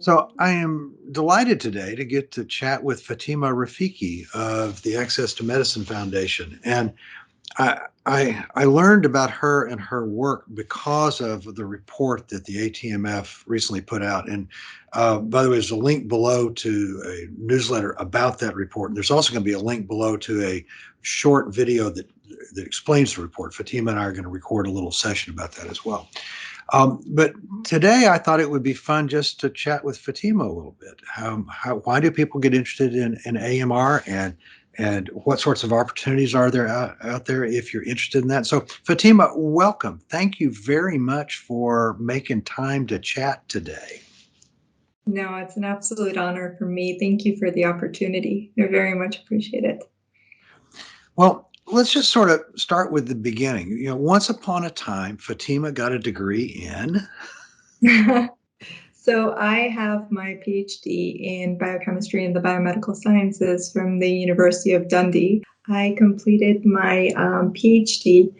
So I am delighted today to get to chat with Fatima Rafiki of the Access to Medicine Foundation. And I learned about her and her work because of the report that the ATMF recently put out. And by the way, there's a link below to a newsletter about that report. And there's also going to be a link below to a short video that explains the report. Fatima and I are going to record a little session about that as well. But today I thought it would be fun just to chat with Fatima a little bit. Why do people get interested in AMR, and what sorts of opportunities are there out there if you're interested in that? So Fatima, welcome. Thank you very much for making time to chat today. No, it's an absolute honor for me. Thank you for the opportunity. I very much appreciate it. Well, let's just sort of start with the beginning. Once upon a time, Fatima got a degree in. So I have my PhD in biochemistry and the biomedical sciences from the University of Dundee. I completed my PhD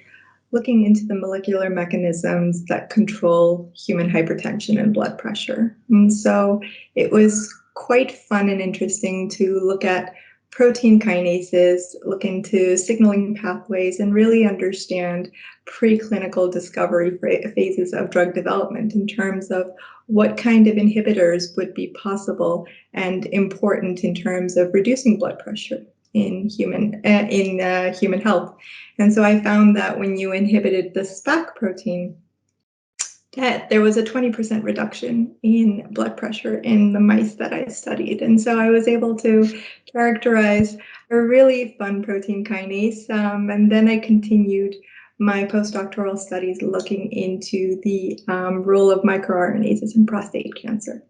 looking into the molecular mechanisms that control human hypertension and blood pressure. And so it was quite fun and interesting to look at protein kinases, look into signaling pathways, and really understand preclinical discovery phases of drug development in terms of what kind of inhibitors would be possible and important in terms of reducing blood pressure in human health. And so I found that when you inhibited the SPAC protein, that there was a 20% reduction in blood pressure in the mice that I studied. And so I was able to characterize a really fun protein kinase. And then I continued my postdoctoral studies looking into the role of microRNAs in prostate cancer.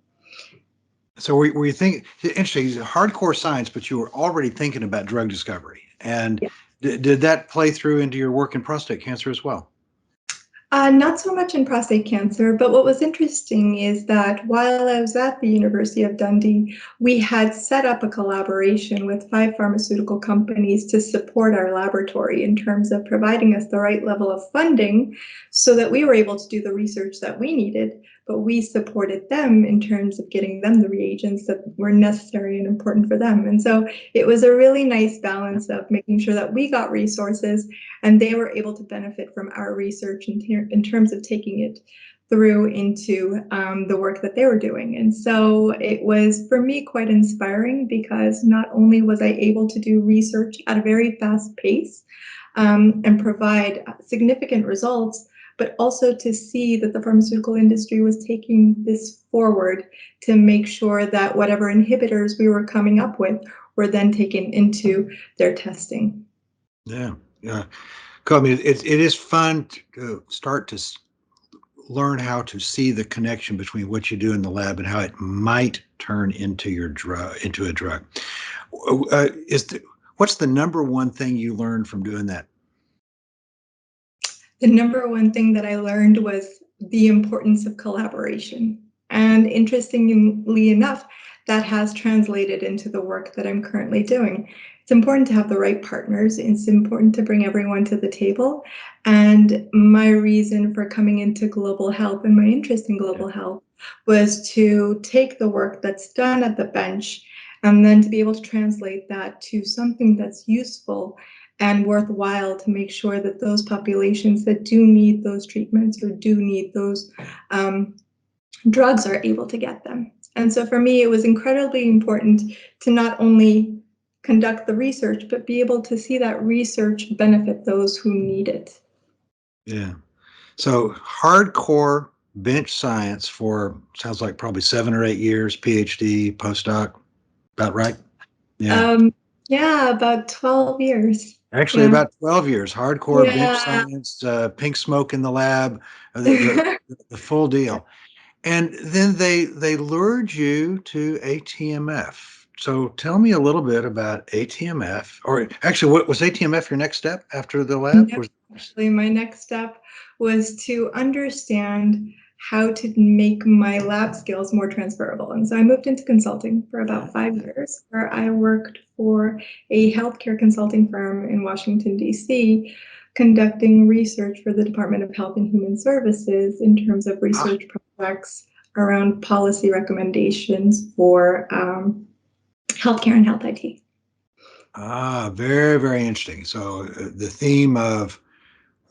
So were you thinking, interesting, hardcore science, but you were already thinking about drug discovery. And Yeah. did that play through into your work in prostate cancer as well? Not so much in prostate cancer, but what was interesting is that while I was at the University of Dundee, we had set up a collaboration with 5 pharmaceutical companies to support our laboratory in terms of providing us the right level of funding so that we were able to do the research that we needed, but we supported them in terms of getting them the reagents that were necessary and important for them. And so it was a really nice balance of making sure that we got resources and they were able to benefit from our research in terms of taking it through into the work that they were doing. And so it was, for me, quite inspiring because not only was I able to do research at a very fast pace and provide significant results, but also to see that the pharmaceutical industry was taking this forward to make sure that whatever inhibitors we were coming up with were then taken into their testing. Yeah, yeah. I mean, it is fun to start to learn how to see the connection between what you do in the lab and how it might turn into your into a drug. What's the number one thing you learned from doing that? The number one thing that I learned was the importance of collaboration. And interestingly enough, that has translated into the work that I'm currently doing. It's important to have the right partners. It's important to bring everyone to the table. And my reason for coming into global health and my interest in global health was to take the work that's done at the bench and then to be able to translate that to something that's useful and worthwhile to make sure that those populations that do need those treatments or do need those drugs are able to get them. And so for me, it was incredibly important to not only conduct the research, but be able to see that research benefit those who need it. Yeah. So hardcore bench science for, sounds like probably 7 or 8 years, PhD, postdoc, about right? Yeah. Yeah, about 12 years. Actually, Yeah. about 12 years, hardcore bench Yeah. science, pink smoke in the lab, the full deal. And then they lured you to ATMF. So tell me a little bit about ATMF, or actually, what was ATMF your next step after the lab? No, actually, my next step was to understand how to make my lab skills more transferable. And so I moved into consulting for about 5 years, where I worked for a healthcare consulting firm in Washington, D.C., conducting research for the Department of Health and Human Services in terms of research projects around policy recommendations for healthcare and health IT. Very, very interesting. So the theme of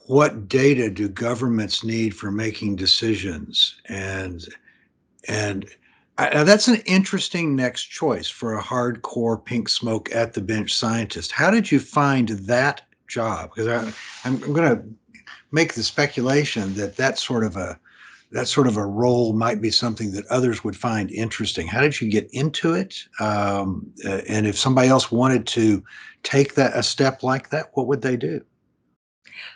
what data do governments need for making decisions, and that's an interesting next choice for a hardcore pink smoke at the bench scientist. How did you find that job? Because I'm going to make the speculation that that sort of a role might be something that others would find interesting. How did you get into it? And if somebody else wanted to take that a step like that, what would they do?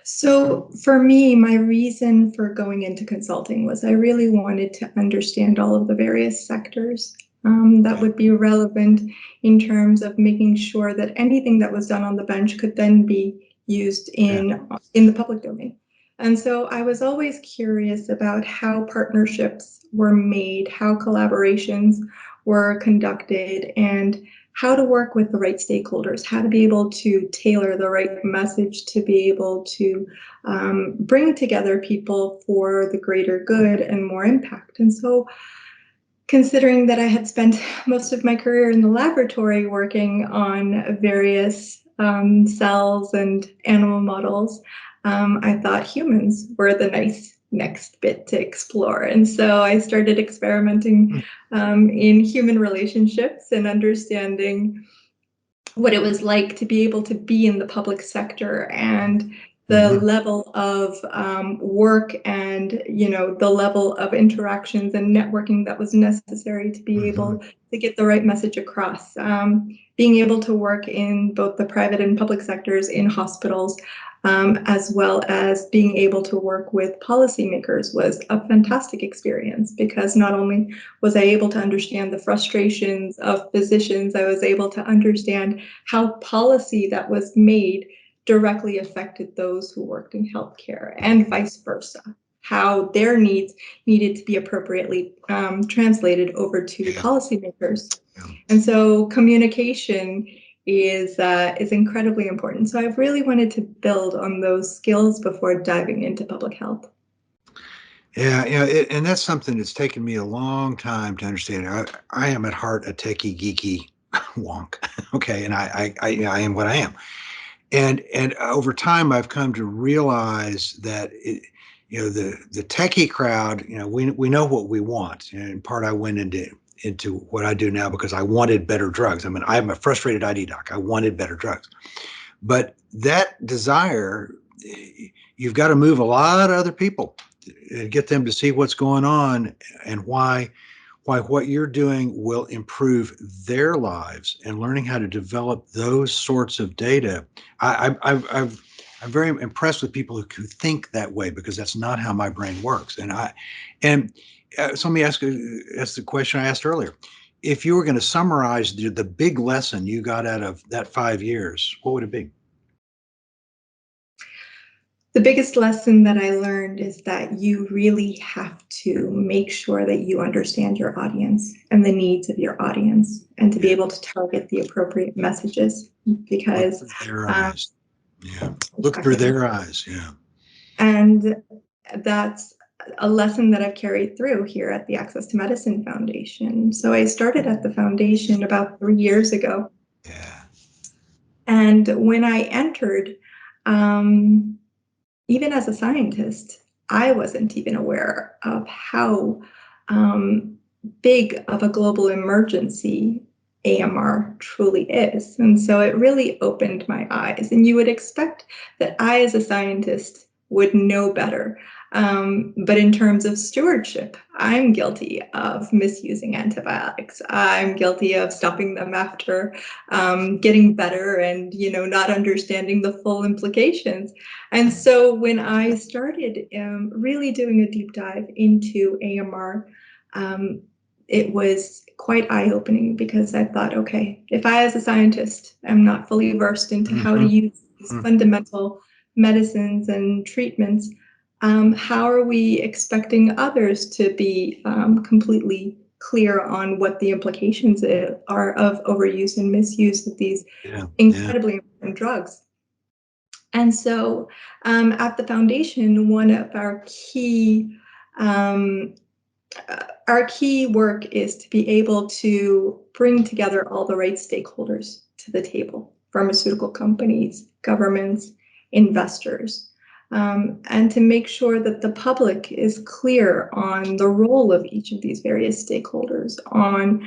So for me, my reason for going into consulting was I really wanted to understand all of the various sectors that would be relevant in terms of making sure that anything that was done on the bench could then be used in the public domain. And so I was always curious about how partnerships were made, how collaborations were conducted, and how to work with the right stakeholders, how to be able to tailor the right message to be able to bring together people for the greater good and more impact. And so, considering that I had spent most of my career in the laboratory working on various cells and animal models, I thought humans were the nice next bit to explore. And so I started experimenting in human relationships and understanding what it was like to be able to be in the public sector and the level of work and the level of interactions and networking that was necessary to be able to get the right message across. Being able to work in both the private and public sectors in hospitals, as well as being able to work with policymakers was a fantastic experience, because not only was I able to understand the frustrations of physicians, I was able to understand how policy that was made directly affected those who worked in healthcare and vice versa, how their needs needed to be appropriately translated over to policymakers. And so communication is incredibly important. So I've really wanted to build on those skills before diving into public health. Yeah, and that's something that's taken me a long time to understand. I am at heart a techie geeky wonk. Okay, and I am what I am. And over time, I've come to realize that the techie crowd, we know what we want. And in part, I went into what I do now because I wanted better drugs. I mean, I'm a frustrated ID doc. I wanted better drugs, but that desire, you've got to move a lot of other people and get them to see what's going on and why what you're doing will improve their lives, and learning how to develop those sorts of data. I'm very impressed with people who think that way, because that's not how my brain works. So let me ask the question I asked earlier. If you were going to summarize the big lesson you got out of that 5 years, what would it be? The biggest lesson that I learned is that you really have to make sure that you understand your audience and the needs of your audience, and to be able to target the appropriate messages, because Look through their eyes. Yeah. Look through their eyes. Yeah. And that's a lesson that I've carried through here at the Access to Medicine Foundation. So I started at the foundation about 3 years ago. Yeah. And when I entered, even as a scientist, I wasn't even aware of how big of a global emergency AMR truly is. And so it really opened my eyes. And you would expect that I, as a scientist, would know better. But in terms of stewardship, I'm guilty of misusing antibiotics. I'm guilty of stopping them after getting better and, not understanding the full implications. And so when I started really doing a deep dive into AMR, it was quite eye-opening, because I thought, okay, if I, as a scientist, am not fully versed into how to use these fundamental medicines and treatments, how are we expecting others to be completely clear on what the implications are of overuse and misuse of these incredibly important drugs? And so at the foundation, one of our key work is to be able to bring together all the right stakeholders to the table: pharmaceutical companies, governments, investors, and to make sure that the public is clear on the role of each of these various stakeholders, on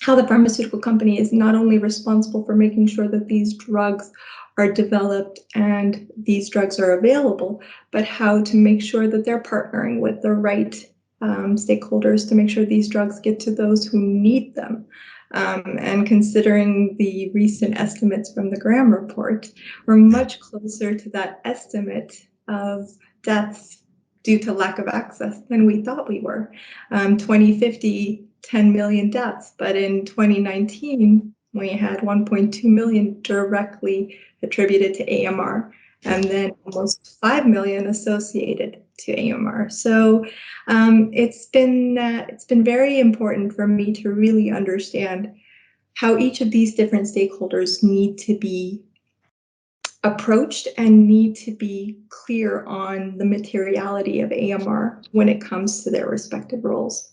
how the pharmaceutical company is not only responsible for making sure that these drugs are developed and these drugs are available, but how to make sure that they're partnering with the right stakeholders to make sure these drugs get to those who need them. And considering the recent estimates from the Graham report, we're much closer to that estimate of deaths due to lack of access than we thought we were. 2050, 10 million deaths, but in 2019, we had 1.2 million directly attributed to AMR, and then almost 5 million associated to AMR. So it's been very important for me to really understand how each of these different stakeholders need to be approached and need to be clear on the materiality of AMR when it comes to their respective roles.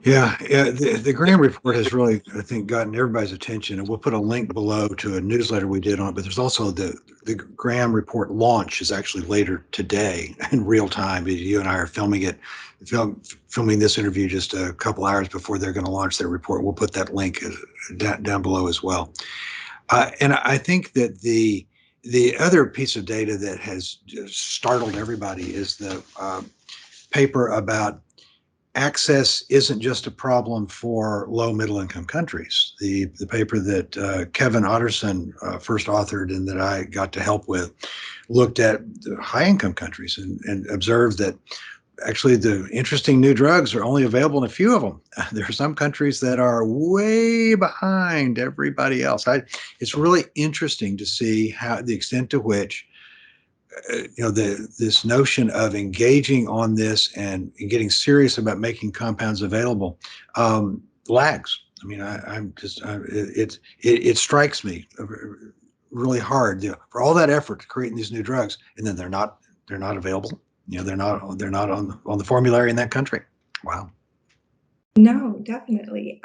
Yeah, yeah. The Graham report has really, I think, gotten everybody's attention, and we'll put a link below to a newsletter we did on it. But there's also the Graham report launch is actually later today in real time. You and I are filming it, filming this interview just a couple hours before they're going to launch their report. We'll put that link down below as well. And I think that the other piece of data that has just startled everybody is the paper about access isn't just a problem for low middle income countries. The paper that Kevin Otterson first authored and that I got to help with looked at high income countries and observed that actually the interesting new drugs are only available in a few of them. There are some countries that are way behind everybody else. It's really interesting to see how the extent to which this notion of engaging on this and getting serious about making compounds available lags. I mean, it strikes me really hard, for all that effort to create these new drugs, and then they're not available. They're not on the formulary in that country. Wow. No, definitely.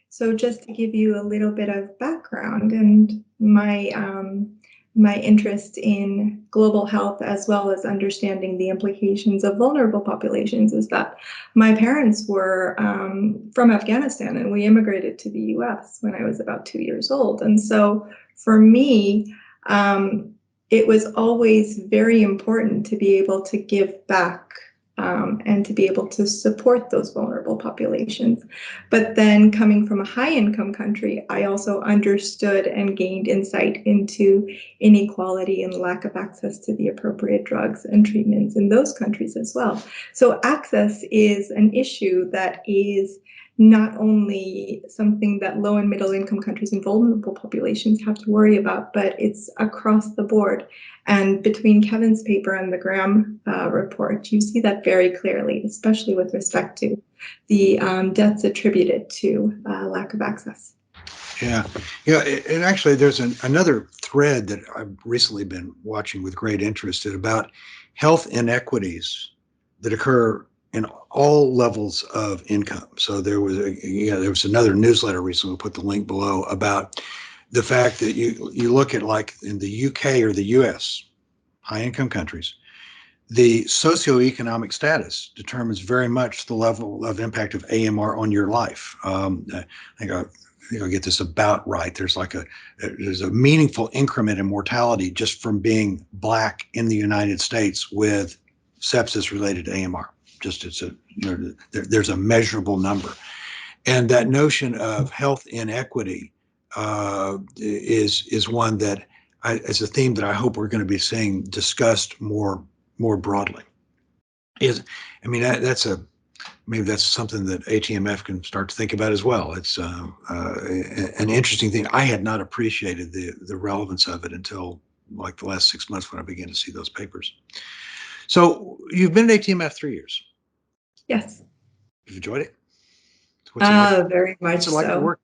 So just to give you a little bit of background and my interest in global health, as well as understanding the implications of vulnerable populations, is that my parents were from Afghanistan, and we immigrated to the US when I was about 2 years old. And so for me, it was always very important to be able to give back and to be able to support those vulnerable populations. But then coming from a high-income country, I also understood and gained insight into inequality and lack of access to the appropriate drugs and treatments in those countries as well. So access is an issue that is not only something that low and middle income countries and vulnerable populations have to worry about, but it's across the board. And between Kevin's paper and the Graham report, you see that very clearly, especially with respect to the deaths attributed to lack of access. Yeah, yeah, and actually, there's another thread that I've recently been watching with great interest about health inequities that occur in all levels of income. So there was another newsletter recently. We'll put the link below about the fact that you look at, like, in the UK or the US, high income countries, the socioeconomic status determines very much the level of impact of AMR on your life. I think I'll get this about right. There's a meaningful increment in mortality just from being Black in the United States with sepsis related to AMR. There's a measurable number, and that notion of health inequity is one that is a theme that I hope we're going to be seeing discussed more broadly. Maybe that's something that ATMF can start to think about as well. It's an interesting thing. I had not appreciated the relevance of it until like the last 6 months when I began to see those papers. So you've been at ATMF 3 years. Yes. You've enjoyed it? What's it like? Very much What's it like to so. work?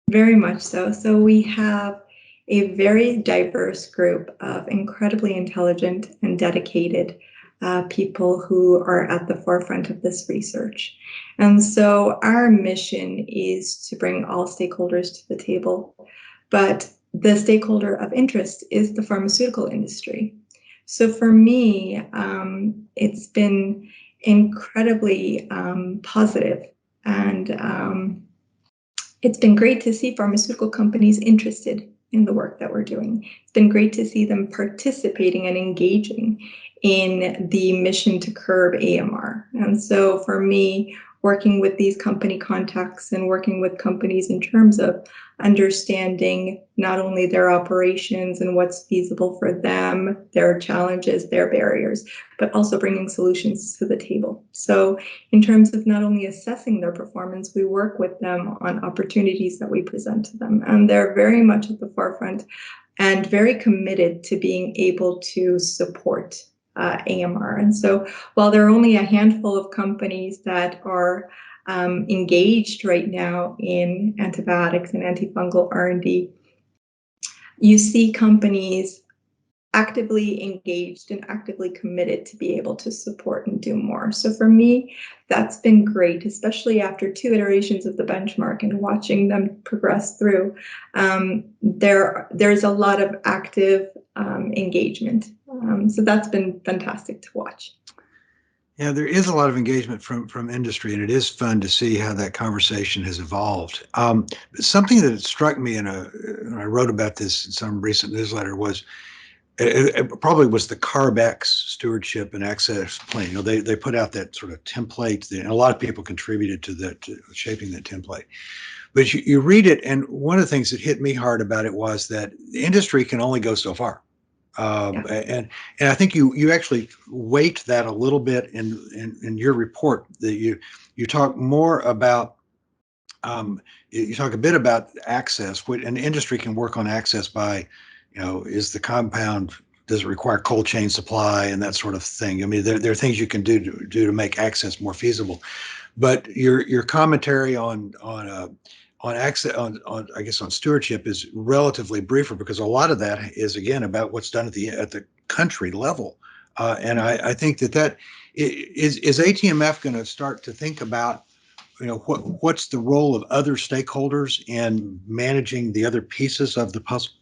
Very much so. So we have a very diverse group of incredibly intelligent and dedicated people who are at the forefront of this research. And so our mission is to bring all stakeholders to the table, but the stakeholder of interest is the pharmaceutical industry. So for me, it's been incredibly positive, and it's been great to see pharmaceutical companies interested in the work that we're doing. It's been great to see them participating and engaging in the mission to curb AMR. And so for me, working with these company contacts and working with companies in terms of understanding not only their operations and what's feasible for them, their challenges, their barriers, but also bringing solutions to the table. So in terms of not only assessing their performance, we work with them on opportunities that we present to them. And they're very much at the forefront and very committed to being able to support AMR. And so while there are only a handful of companies that are engaged right now in antibiotics and antifungal R&D, you see companies actively engaged and actively committed to be able to support and do more. So for me, that's been great, especially after 2 iterations of the benchmark and watching them progress through. There's a lot of active engagement. So that's been fantastic to watch. Yeah, there is a lot of engagement from industry, and it is fun to see how that conversation has evolved. Something that struck me and I wrote about this in some recent newsletter was it probably was the CARB-X stewardship and access plan. You know, they put out that sort of template, and a lot of people contributed to that, to shaping that template. But you read it, and one of the things that hit me hard about it was that the industry can only go so far. Yeah. And I think you actually weight that a little bit in your report, that you talk more about, you talk a bit about access, and the industry can work on access by, you know, is the compound, does it require cold chain supply and that sort of thing. I mean, there are things you can do to make access more feasible. But your commentary on access, on I guess on stewardship, is relatively briefer, because a lot of that is again about what's done at the country level. And I think that is ATMF going to start to think about, you know, what's the role of other stakeholders in managing the other pieces of the puzzle?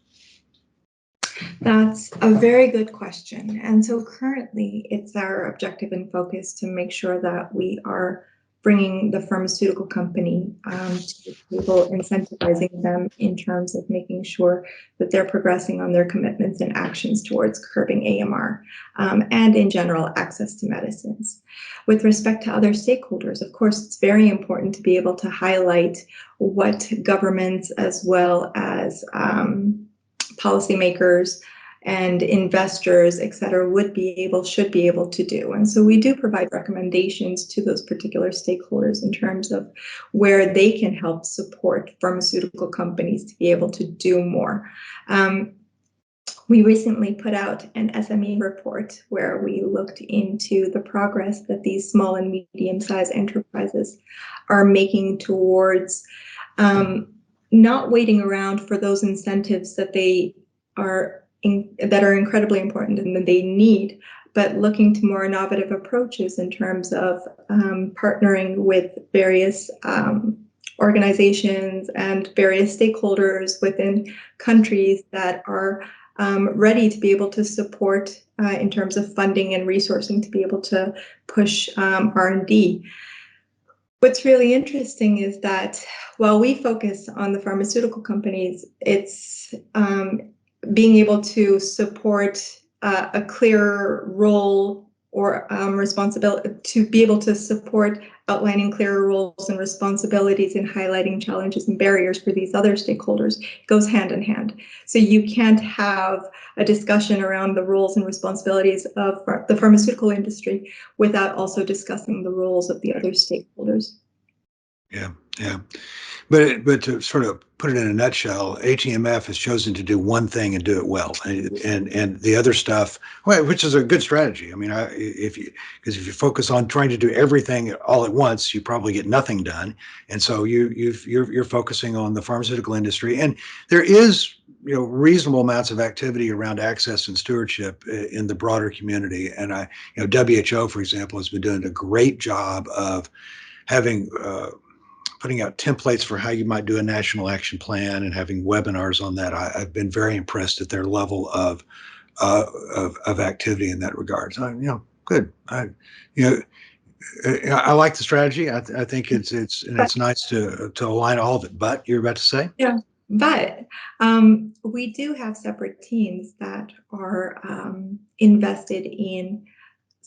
That's a very good question. And so currently it's our objective and focus to make sure that we are bringing the pharmaceutical company to the table, incentivizing them in terms of making sure that they're progressing on their commitments and actions towards curbing AMR, and in general access to medicines. With respect to other stakeholders, of course, it's very important to be able to highlight what governments as well as policymakers and investors, et cetera, should be able to do. And so we do provide recommendations to those particular stakeholders in terms of where they can help support pharmaceutical companies to be able to do more. We recently put out an SME report where we looked into the progress that these small and medium-sized enterprises are making towards not waiting around for those incentives that that are incredibly important and that they need, but looking to more innovative approaches in terms of partnering with various organizations and various stakeholders within countries that are ready to be able to support in terms of funding and resourcing to be able to push R&D. What's really interesting is that while we focus on the pharmaceutical companies, it's being able to support a clearer role or responsibility, to be able to support outlining clearer roles and responsibilities and highlighting challenges and barriers for these other stakeholders goes hand in hand. So you can't have a discussion around the roles and responsibilities of the pharmaceutical industry without also discussing the roles of the other stakeholders. Yeah, Yeah. But to sort of put it in a nutshell, ATMF has chosen to do one thing and do it well, and the other stuff, well, which is a good strategy. I mean, because if you focus on trying to do everything all at once, you probably get nothing done. And so you're focusing on the pharmaceutical industry, and there is reasonable amounts of activity around access and stewardship in the broader community. And WHO, for example, has been doing a great job of having putting out templates for how you might do a national action plan and having webinars on that. I've been very impressed at their level of activity in that regard. So, good. You I like the strategy. I think it's nice to align all of it. But you're about to say? Yeah, but we do have separate teams that are invested in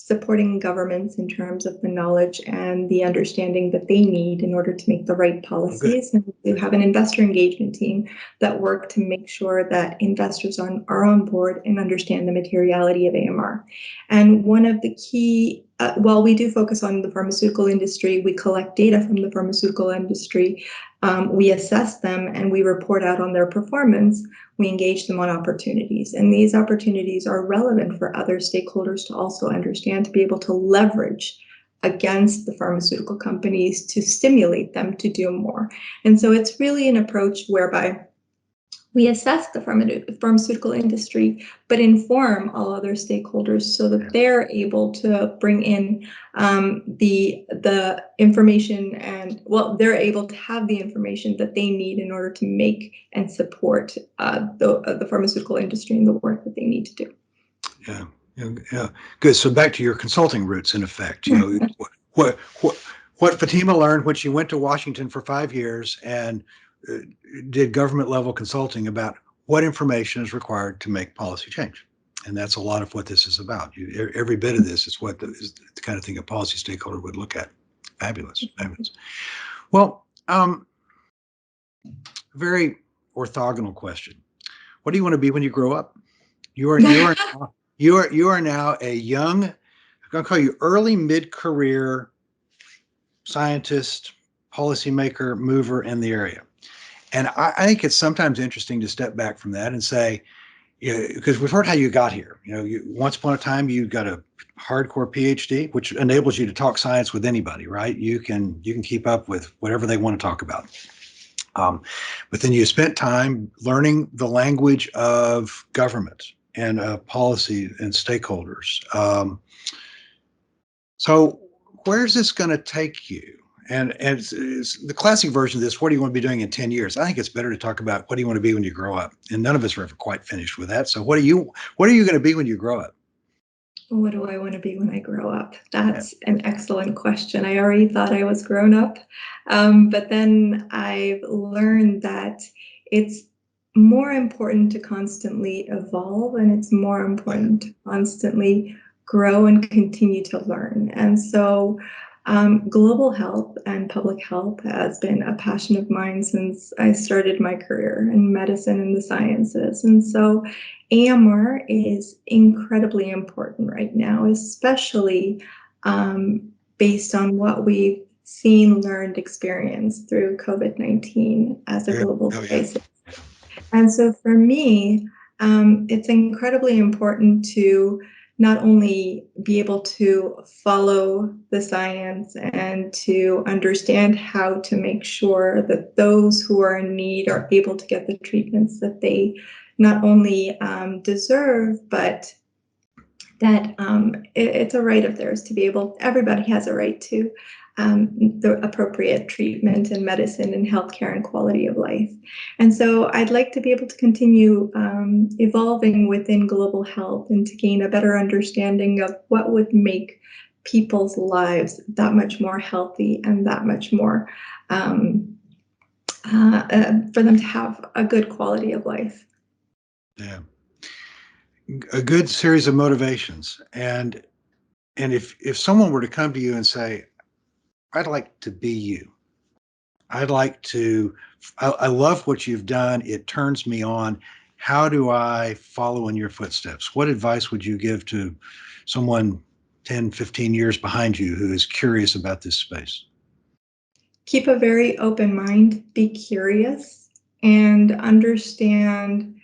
supporting governments in terms of the knowledge and the understanding that they need in order to make the right policies. And we have an investor engagement team that work to make sure that investors are on board and understand the materiality of AMR. And one of the key, while we do focus on the pharmaceutical industry, we collect data from the pharmaceutical industry, we assess them, and we report out on their performance. We engage them on opportunities, and these opportunities are relevant for other stakeholders to also understand, to be able to leverage against the pharmaceutical companies to stimulate them to do more. And so it's really an approach whereby we assess the pharmaceutical industry, but inform all other stakeholders so that they're able to bring in the information, and they're able to have the information that they need in order to make and support the pharmaceutical industry and the work that they need to do. Yeah, yeah, good. So back to your consulting roots, in effect, what Fatima learned when she went to Washington for 5 years and did government level consulting about what information is required to make policy change. And that's a lot of what this is about. Every bit of this is is the kind of thing a policy stakeholder would look at. Fabulous, fabulous. Well, very orthogonal question. What do you want to be when you grow up? You are now a young, I'm going to call you early mid-career scientist, policymaker, mover in the area. And I think it's sometimes interesting to step back from that and say, because we've heard how you got here. Once upon a time, you got a hardcore PhD, which enables you to talk science with anybody, right? You can keep up with whatever they want to talk about. But then you spent time learning the language of government and policy and stakeholders. So where's this going to take you? And it's the classic version of this, what do you want to be doing in 10 years? I think it's better to talk about what do you want to be when you grow up? And none of us are ever quite finished with that. So what are you going to be when you grow up? What do I want to be when I grow up? That's an excellent question. I already thought I was grown up, but then I've learned that it's more important to constantly evolve, and it's more important to constantly grow and continue to learn. And so global health and public health has been a passion of mine since I started my career in medicine and the sciences. And so AMR is incredibly important right now, especially based on what we've seen, learned, experienced through COVID-19 as a global crisis. And so for me, it's incredibly important to not only be able to follow the science and to understand how to make sure that those who are in need are able to get the treatments that they not only deserve, but that it's a right of theirs to be able, everybody has a right to the appropriate treatment and medicine and healthcare and quality of life. And so I'd like to be able to continue evolving within global health and to gain a better understanding of what would make people's lives that much more healthy and that much more for them to have a good quality of life. Yeah. A good series of motivations. And if someone were to come to you and say, I'd like to be you. I love what you've done. It turns me on. How do I follow in your footsteps? What advice would you give to someone 10, 15 years behind you who is curious about this space? keep a very open mind, be curious, and understand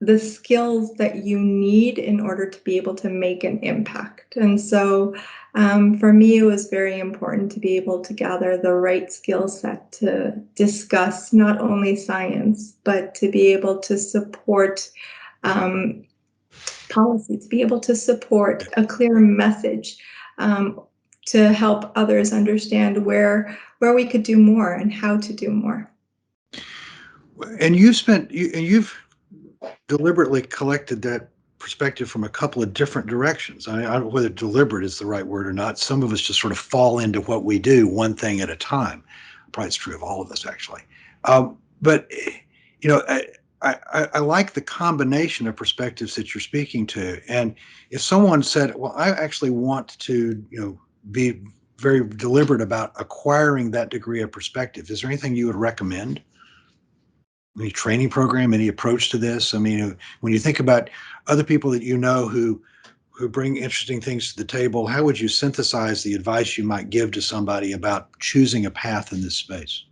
the skills that you need in order to be able to make an impact. And so for me, it was very important to be able to gather the right skill set to discuss not only science, but to be able to support policy, to be able to support a clear message, to help others understand where we could do more and how to do more. And you've deliberately collected that perspective from a couple of different directions. I don't know whether deliberate is the right word or not. Some of us just sort of fall into what we do one thing at a time. Probably it's true of all of us, actually. But you know, I like the combination of perspectives that you're speaking to. And if someone said, "Well, I actually want to, be very deliberate about acquiring that degree of perspective," is there anything you would recommend? Any training program, any approach to this? I mean, when you think about other people that you know who bring interesting things to the table, how would you synthesize the advice you might give to somebody about choosing a path in this space?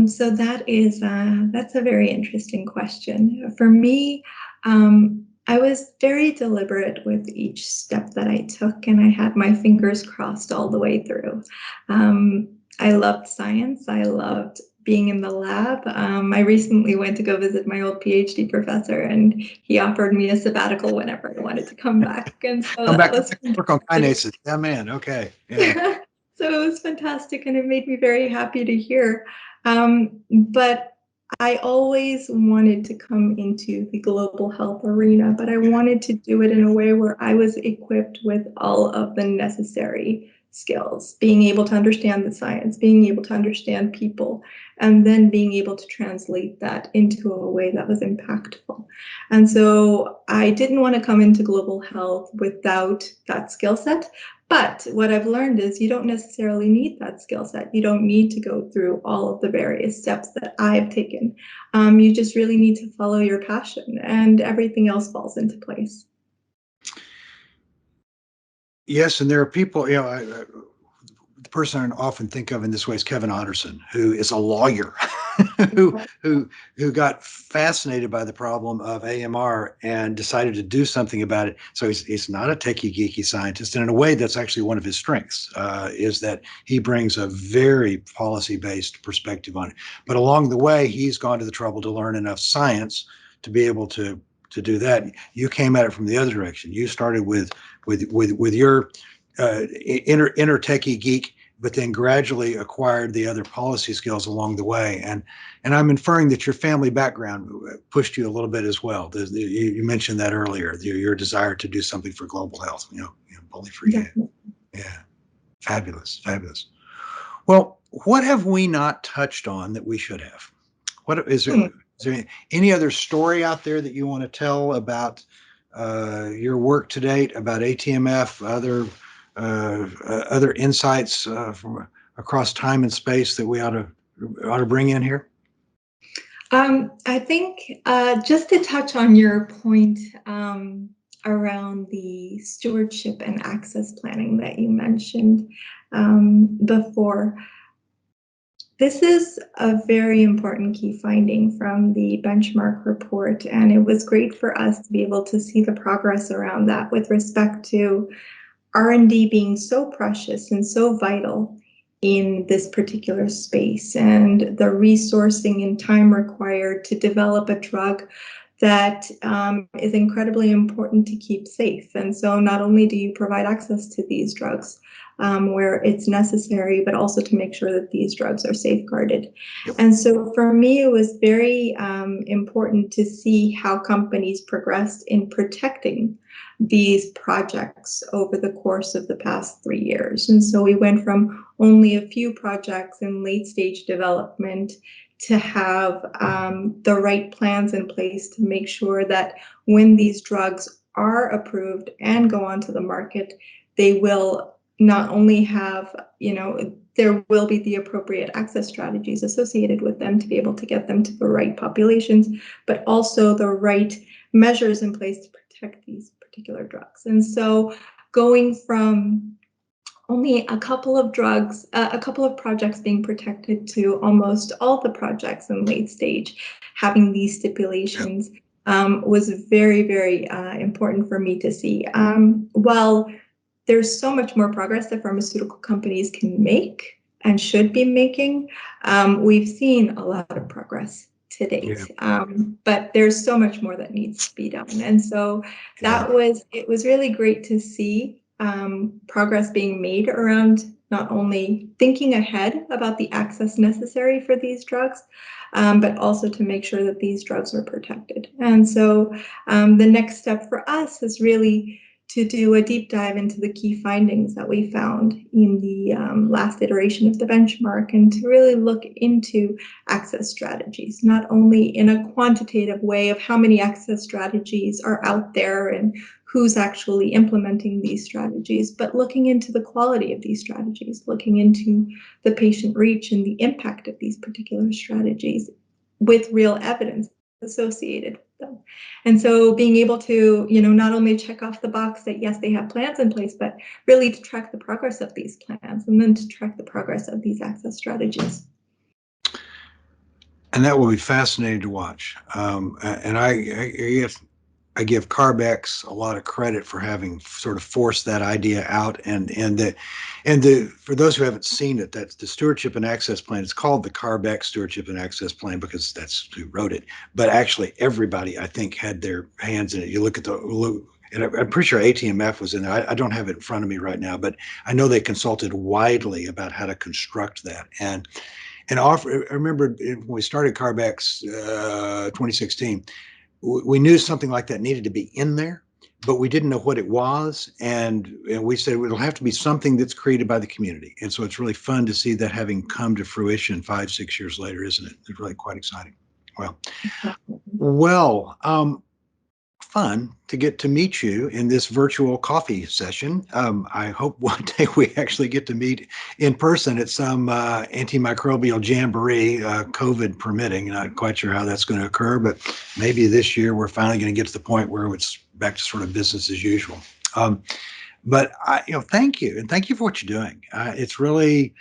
So that's a very interesting question. For me, I was very deliberate with each step that I took, and I had my fingers crossed all the way through. I loved science. I loved being in the lab. I recently went to go visit my old PhD professor, and he offered me a sabbatical whenever I wanted to come back. And so Come that back was and work on kinases. Yeah, man. Okay. Yeah. so it was fantastic, and it made me very happy to hear. But I always wanted to come into the global health arena, but I wanted to do it in a way where I was equipped with all of the necessary skills, being able to understand the science, being able to understand people, and then being able to translate that into a way that was impactful. And so I didn't want to come into global health without that skill set. But what I've learned is you don't necessarily need that skill set. You don't need to go through all of the various steps that I've taken. You just really need to follow your passion, and everything else falls into place. Yes, and there are people, the person I often think of in this way is Kevin Otterson, who is a lawyer who who got fascinated by the problem of AMR and decided to do something about it. So he's not a techie geeky scientist, and in a way, that's actually one of his strengths, is that he brings a very policy based perspective on it. But along the way, he's gone to the trouble to learn enough science to be able to do that. You came at it from the other direction. You started with your inner techie geek, but then gradually acquired the other policy skills along the way. And I'm inferring that your family background pushed you a little bit as well. You mentioned that earlier, your desire to do something for global health, bully for you. Definitely. Yeah, fabulous, fabulous. Well, what have we not touched on that we should have? What is there? Hmm. Is there any other story out there that you want to tell about your work to date, about ATMF, other insights from across time and space that we ought to bring in here? I think just to touch on your point around the stewardship and access planning that you mentioned before, this is a very important key finding from the benchmark report, and it was great for us to be able to see the progress around that with respect to R&D being so precious and so vital in this particular space, and the resourcing and time required to develop a drug that is incredibly important to keep safe. And so not only do you provide access to these drugs where it's necessary, but also to make sure that these drugs are safeguarded. And so for me, it was very important to see how companies progressed in protecting these projects over the course of the past 3 years. And so we went from only a few projects in late stage development to have the right plans in place to make sure that when these drugs are approved and go onto the market, they will not only have, there will be the appropriate access strategies associated with them to be able to get them to the right populations, but also the right measures in place to protect these particular drugs. And so going from only a couple of drugs, a couple of projects being protected to almost all the projects in late stage, having these stipulations was very, very important for me to see. While there's so much more progress that pharmaceutical companies can make and should be making, we've seen a lot of progress to date, but there's so much more that needs to be done. And so it was really great to see progress being made around not only thinking ahead about the access necessary for these drugs, but also to make sure that these drugs are protected. And so the next step for us is really to do a deep dive into the key findings that we found in the last iteration of the benchmark, and to really look into access strategies, not only in a quantitative way of how many access strategies are out there and who's actually implementing these strategies, but looking into the quality of these strategies, looking into the patient reach and the impact of these particular strategies with real evidence associated with them. And so being able to, not only check off the box that yes, they have plans in place, but really to track the progress of these plans and then to track the progress of these access strategies. And that will be fascinating to watch. And I give CARB-X a lot of credit for having sort of forced that idea out. And for those who haven't seen it, that's the Stewardship and Access Plan. It's called the CARB-X Stewardship and Access Plan because that's who wrote it. But actually, everybody, I think, had their hands in it. You look at and I'm pretty sure ATMF was in there. I don't have it in front of me right now, but I know they consulted widely about how to construct that. And I remember when we started CARB-X 2016, we knew something like that needed to be in there, but we didn't know what it was. And we said it'll have to be something that's created by the community. And so it's really fun to see that having come to fruition 5-6 years later, isn't it? It's really quite exciting. Well, fun to get to meet you in this virtual coffee session. I hope one day we actually get to meet in person at some antimicrobial jamboree, COVID permitting. Not quite sure how that's going to occur, but maybe this year we're finally going to get to the point where it's back to sort of business as usual. But thank you, and thank you for what you're doing. It's really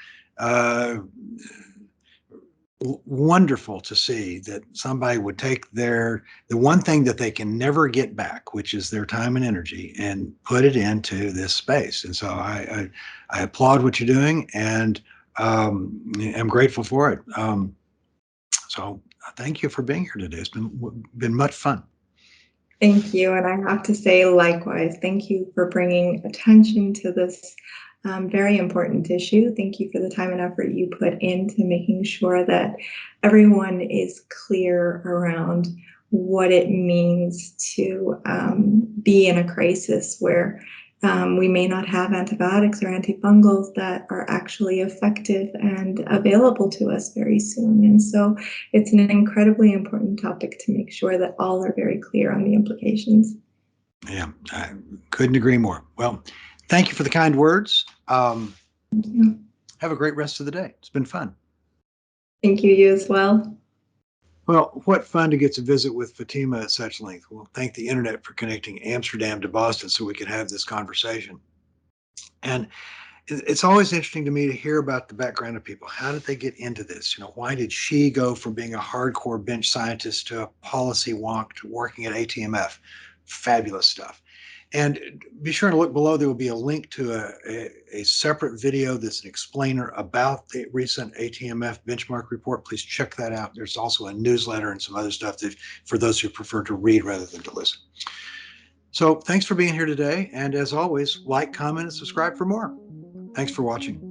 wonderful to see that somebody would take the one thing that they can never get back, which is their time and energy, and put it into this space. And so I applaud what you're doing, and I'm grateful for it. So thank you for being here today. It's been much fun. Thank you. And I have to say likewise, thank you for bringing attention to this very important issue. Thank you for the time and effort you put into making sure that everyone is clear around what it means to be in a crisis where we may not have antibiotics or antifungals that are actually effective and available to us very soon. And so it's an incredibly important topic to make sure that all are very clear on the implications. Yeah, I couldn't agree more. Well, thank you for the kind words. Have a great rest of the day. It's been fun. Thank you, you as well. Well, what fun to get to visit with Fatima at such length. Well, thank the internet for connecting Amsterdam to Boston so we could have this conversation. And it's always interesting to me to hear about the background of people. How did they get into this? Why did she go from being a hardcore bench scientist to a policy wonk to working at ATMF? Fabulous stuff. And be sure to look below. There will be a link to a separate video that's an explainer about the recent ATMF benchmark report. Please check that out. There's also a newsletter and some other stuff for those who prefer to read rather than to listen. So thanks for being here today. And as always, like, comment, and subscribe for more. Thanks for watching.